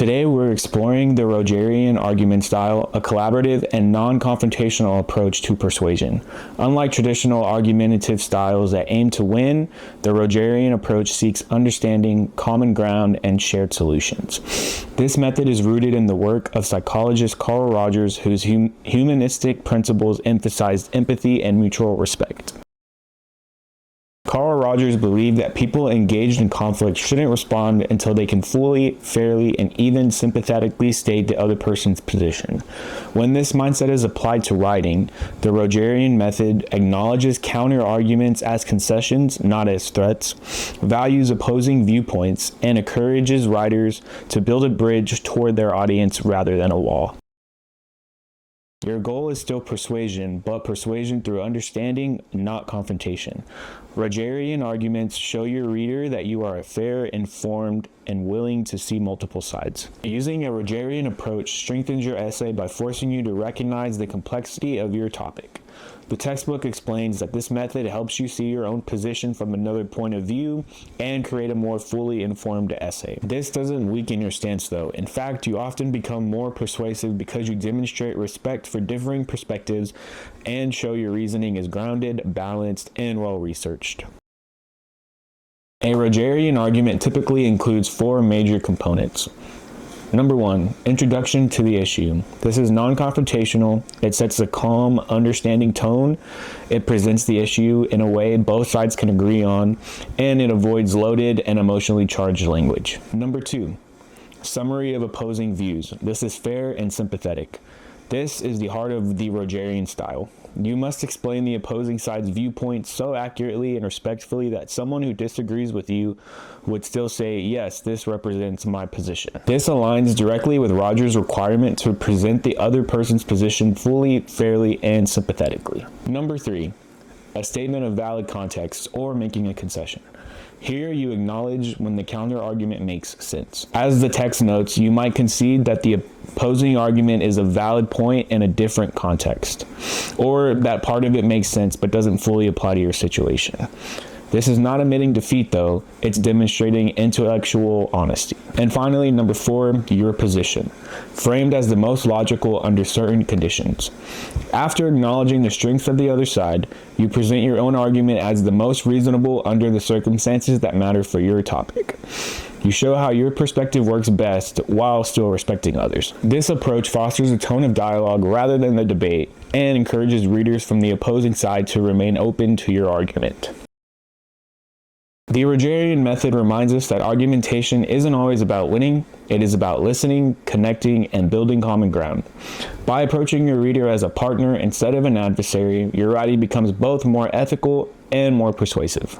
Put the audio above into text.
Today we're exploring the Rogerian argument style, a collaborative and non-confrontational approach to persuasion. Unlike traditional argumentative styles that aim to win, the Rogerian approach seeks understanding, common ground, and shared solutions. This method is rooted in the work of psychologist Carl Rogers, whose humanistic principles emphasized empathy and mutual respect. Carl Rogers believed that people engaged in conflict shouldn't respond until they can fully, fairly, and even sympathetically state the other person's position. When this mindset is applied to writing, the Rogerian method acknowledges counter-arguments as concessions, not as threats, values opposing viewpoints, and encourages writers to build a bridge toward their audience rather than a wall. Your goal is still persuasion, but persuasion through understanding, not confrontation. Rogerian arguments show your reader that you are fair, informed, and willing to see multiple sides. Using a Rogerian approach strengthens your essay by forcing you to recognize the complexity of your topic. The textbook explains that this method helps you see your own position from another point of view and create a more fully informed essay. This doesn't weaken your stance though. In fact, you often become more persuasive because you demonstrate respect for differing perspectives and show your reasoning is grounded, balanced, and well-researched. A Rogerian argument typically includes 4 major components. Number 1, introduction to the issue. This is non-confrontational. It sets a calm, understanding tone. It presents the issue in a way both sides can agree on, and it avoids loaded and emotionally charged language. Number 2, summary of opposing views. This is fair and sympathetic. This is the heart of the Rogerian style. You must explain the opposing side's viewpoint so accurately and respectfully that someone who disagrees with you would still say, yes, this represents my position. This aligns directly with Rogers' requirement to present the other person's position fully, fairly, and sympathetically. Number 3, a statement of valid context or making a concession. Here you acknowledge when the counter-argument makes sense. As the text notes, you might concede that the opposing argument is a valid point in a different context, or that part of it makes sense but doesn't fully apply to your situation. This is not admitting defeat though, it's demonstrating intellectual honesty. And finally, number 4, your position, framed as the most logical under certain conditions. After acknowledging the strengths of the other side, you present your own argument as the most reasonable under the circumstances that matter for your topic. You show how your perspective works best while still respecting others. This approach fosters a tone of dialogue rather than the debate and encourages readers from the opposing side to remain open to your argument. The Rogerian method reminds us that argumentation isn't always about winning, it is about listening, connecting, and building common ground. By approaching your reader as a partner instead of an adversary, your writing becomes both more ethical and more persuasive.